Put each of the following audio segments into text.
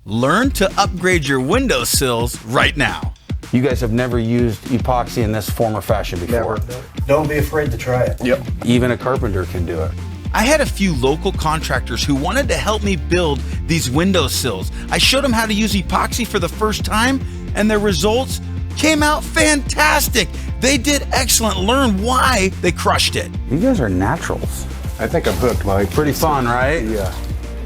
Learn to upgrade your windowsills right now. You guys have never used epoxy in this form or fashion before. Never. Don't be afraid to try it. Yep. Even a carpenter can do it. I had a few local contractors who wanted to help me build these windowsills. I showed them how to use epoxy for the first time, and their results came out fantastic. They did excellent. Learn why they crushed it. You guys are naturals. I think I'm hooked, Mike. Pretty fun, right? Yeah.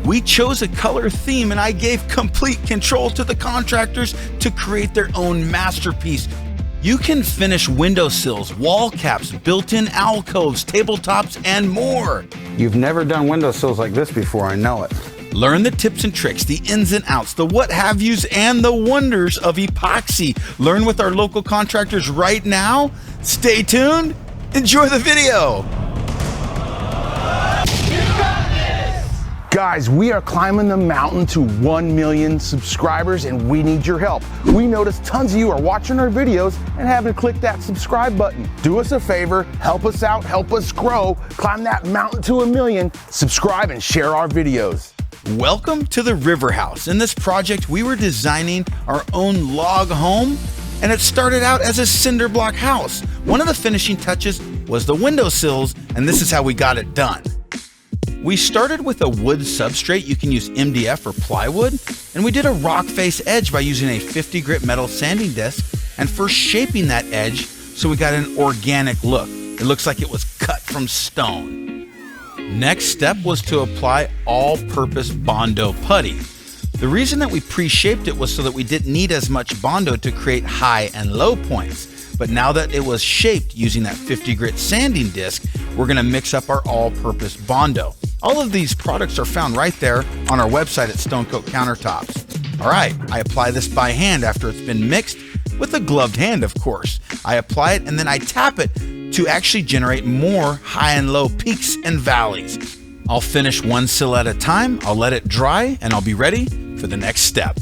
We chose a color theme, and I gave complete control to the contractors to create their own masterpiece. You can finish windowsills, wall caps, built-in alcoves, tabletops, and more. You've never done windowsills like this before, I know it. Learn the tips and tricks, the ins and outs, the what-have-yous, and the wonders of epoxy. Learn with our local contractors right now. Stay tuned. Enjoy the video. Guys, we are climbing the mountain to 1 million subscribers and we need your help. We noticed tons of you are watching our videos and haven't clicked that subscribe button. Do us a favor, help us out, help us grow, climb that mountain to 1 million, subscribe and share our videos. Welcome to the River House. In this project, we were designing our own log home, and it started out as a cinder block house. One of the finishing touches was the windowsills, and this is how we got it done. We started with a wood substrate. You can use MDF or plywood, and we did a rock face edge by using a 50 grit metal sanding disc and first shaping that edge so we got an organic look. It looks like it was cut from stone. Next step was to apply all-purpose Bondo Putty. The reason that we pre-shaped it was so that we didn't need as much Bondo to create high and low points. But now that it was shaped using that 50 grit sanding disc, we're gonna mix up our all-purpose Bondo. All of these products are found right there on our website at Stone Coat Countertops. All right, I apply this by hand after it's been mixed with a gloved hand, of course. I apply it and then I tap it to actually generate more high and low peaks and valleys. I'll finish one sill at a time, I'll let it dry, and I'll be ready for the next step.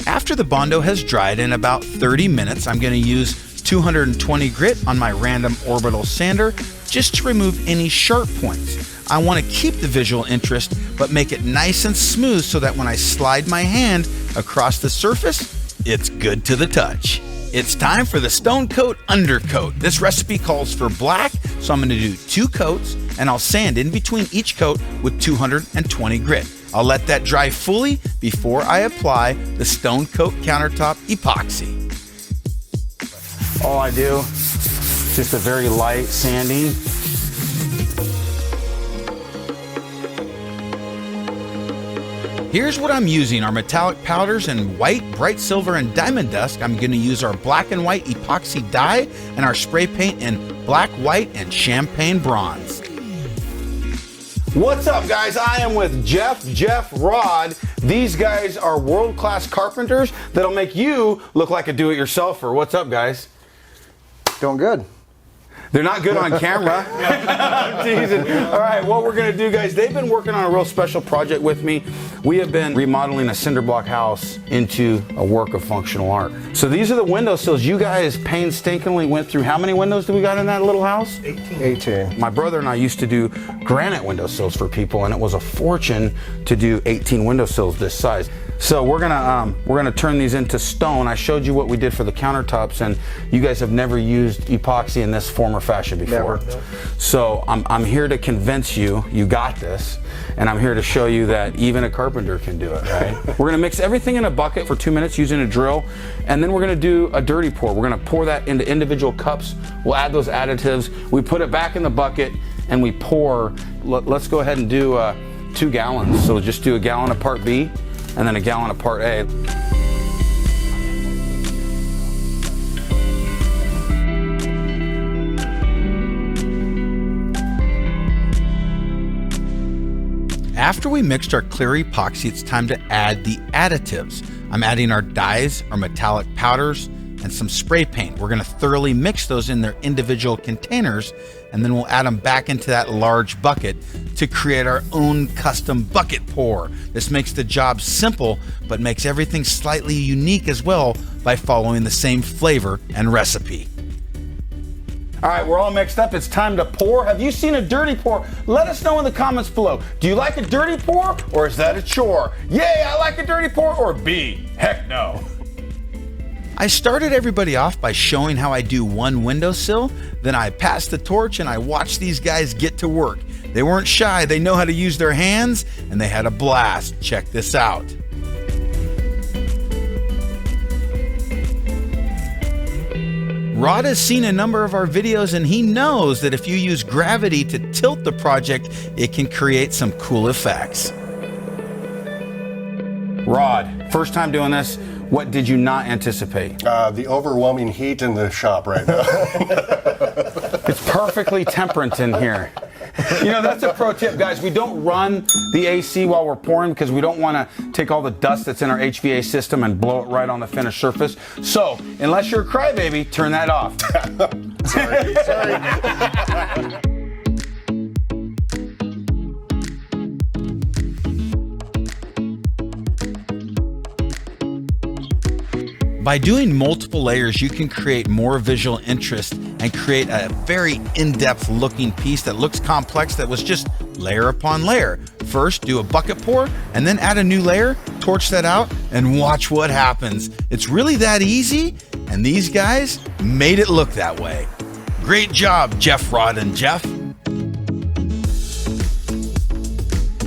After the Bondo has dried in about 30 minutes, I'm gonna use 220 grit on my random orbital sander just to remove any sharp points. I want to keep the visual interest but make it nice and smooth so that when I slide my hand across the surface, it's good to the touch. It's time for the Stone Coat Undercoat. This recipe calls for black, so I'm going to do 2 coats and I'll sand in between each coat with 220 grit. I'll let that dry fully before I apply the Stone Coat Countertop Epoxy. All I do, just a very light sanding. Here's what I'm using, our metallic powders and white, bright silver, and diamond dust. I'm gonna use our black and white epoxy dye and our spray paint in black, white, and champagne bronze. What's up, guys? I am with Jeff Rod. These guys are world-class carpenters that'll make you look like a do-it-yourselfer. What's up, guys? Going good. They're not good on camera. I'm teasing. All right, what we're gonna do, guys, they've been working on a real special project with me. We have been remodeling a cinder block house into a work of functional art. So these are the windowsills. You guys painstakingly went through, how many windows do we got in that little house? 18. My brother and I used to do granite windowsills for people, and it was a fortune to do 18 windowsills this size. So we're gonna turn these into stone. I showed you what we did for the countertops, and you guys have never used epoxy in this form or fashion before. Never. So I'm here to convince you, you got this, and I'm here to show you that even a carpenter can do it, right? We're gonna mix everything in a bucket for 2 minutes using a drill, and then we're gonna do a dirty pour. We're gonna pour that into individual cups. We'll add those additives. We put it back in the bucket, and we pour. Let's go ahead and do 2 gallons. So just do a gallon of part B, and then a gallon of part A. After we mixed our clear epoxy, it's time to add the additives. I'm adding our dyes, our metallic powders, and some spray paint. We're gonna thoroughly mix those in their individual containers, and then we'll add them back into that large bucket to create our own custom bucket pour. This makes the job simple, but makes everything slightly unique as well by following the same flavor and recipe. All right, we're all mixed up. It's time to pour. Have you seen a dirty pour? Let us know in the comments below. Do you like a dirty pour, or is that a chore? Yay, I like a dirty pour, or B, heck no. I started everybody off by showing how I do one windowsill, then I passed the torch and I watched these guys get to work. They weren't shy, they know how to use their hands, and they had a blast. Check this out. Rod has seen a number of our videos and he knows that if you use gravity to tilt the project, it can create some cool effects. Rod, first time doing this, what did you not anticipate? The overwhelming heat in the shop right now. It's perfectly temperate in here. You know, that's a pro tip, guys. We don't run the AC while we're pouring because we don't want to take all the dust that's in our HVA system and blow it right on the finished surface. So, unless you're a crybaby, turn that off. Sorry. By doing multiple layers, you can create more visual interest and create a very in-depth looking piece that looks complex that was just layer upon layer. First, do a bucket pour and then add a new layer, torch that out, and watch what happens. It's really that easy, and these guys made it look that way. Great job, Jeff, Rod, and Jeff.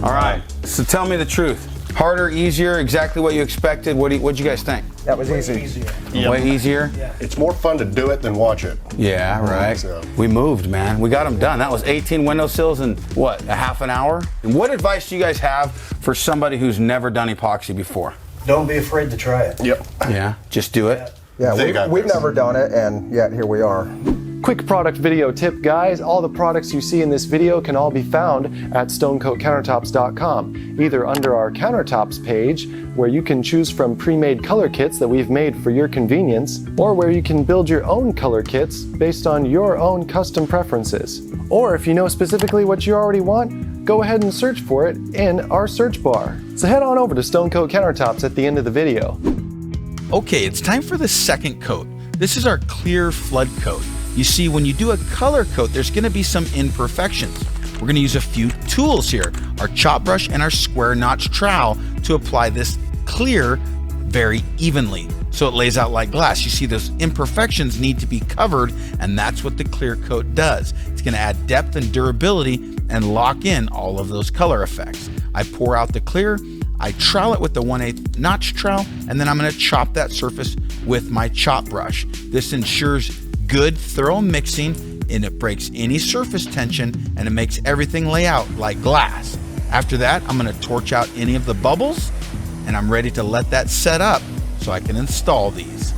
All right, so tell me the truth. Harder, easier, exactly what you expected? What'd you guys think? That was easy. Way easier? It's more fun to do it than watch it. Yeah, right. So. We moved, man. We got them done. That was 18 windowsills in, what, a half an hour? And what advice do you guys have for somebody who's never done epoxy before? Don't be afraid to try it. Yep. Yeah, just do it. Yeah, we've never done it, and yet here we are. Quick product video tip, guys. All the products you see in this video can all be found at stonecoatcountertops.com, either under our Countertops page, where you can choose from pre-made color kits that we've made for your convenience, or where you can build your own color kits based on your own custom preferences. Or if you know specifically what you already want, go ahead and search for it in our search bar. So head on over to Stone Coat Countertops at the end of the video. Okay, it's time for the second coat. This is our clear flood coat. You see, when you do a color coat, there's going to be some imperfections. We're going to use a few tools here, our chop brush and our square notch trowel, to apply this clear very evenly so it lays out like glass. You see, those imperfections need to be covered, and that's what the clear coat does. It's going to add depth and durability and lock in all of those color effects. I pour out the clear, I trowel it with the 1/8 notch trowel, and then I'm going to chop that surface with my chop brush. This ensures good, thorough mixing, and it breaks any surface tension, and it makes everything lay out like glass. After that, I'm going to torch out any of the bubbles, and I'm ready to let that set up so I can install these.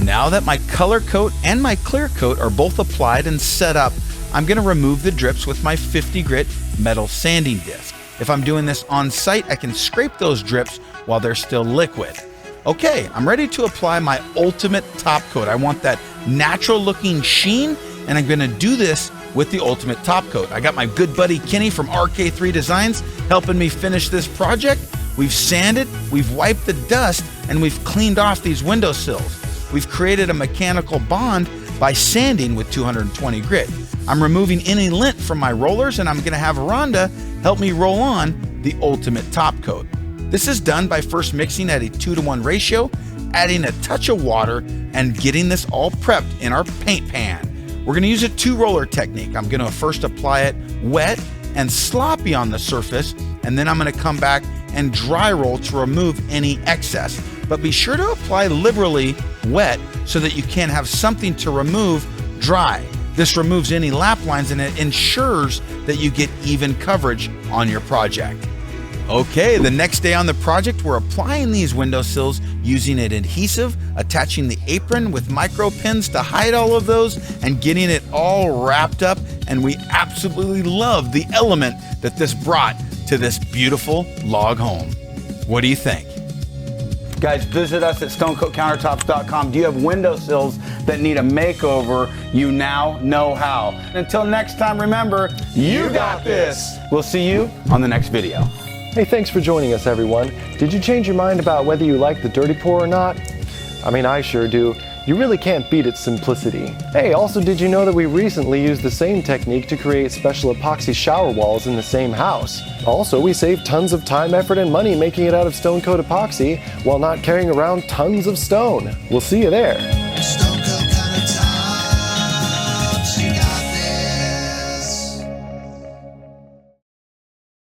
Now that my color coat and my clear coat are both applied and set up, I'm going to remove the drips with my 50 grit metal sanding disc. If I'm doing this on site, I can scrape those drips while they're still liquid. Okay, I'm ready to apply my ultimate top coat. I want that natural looking sheen, and I'm going to do this with the ultimate top coat. I got my good buddy Kenny from RK3 Designs helping me finish this project. We've sanded, we've wiped the dust, and we've cleaned off these windowsills. We've created a mechanical bond by sanding with 220 grit. I'm removing any lint from my rollers, and I'm going to have Rhonda help me roll on the ultimate top coat. This is done by first mixing at a 2-to-1 ratio, adding a touch of water, and getting this all prepped in our paint pan. We're going to use a 2-roller technique. I'm going to first apply it wet and sloppy on the surface, and then I'm going to come back and dry roll to remove any excess. But be sure to apply liberally wet so that you can have something to remove dry. This removes any lap lines, and it ensures that you get even coverage on your project. Okay, the next day on the project, we're applying these windowsills using an adhesive, attaching the apron with micro pins to hide all of those, and getting it all wrapped up. And we absolutely love the element that this brought to this beautiful log home. What do you think? Guys, visit us at stonecoatcountertops.com. Do you have windowsills that need a makeover? You now know how. Until next time, remember, you got this. We'll see you on the next video. Hey, thanks for joining us, everyone. Did you change your mind about whether you like the dirty pour or not? I mean, I sure do. You really can't beat its simplicity. Hey, also, did you know that we recently used the same technique to create special epoxy shower walls in the same house? Also, we saved tons of time, effort, and money making it out of Stone Coat Epoxy while not carrying around tons of stone. We'll see you there.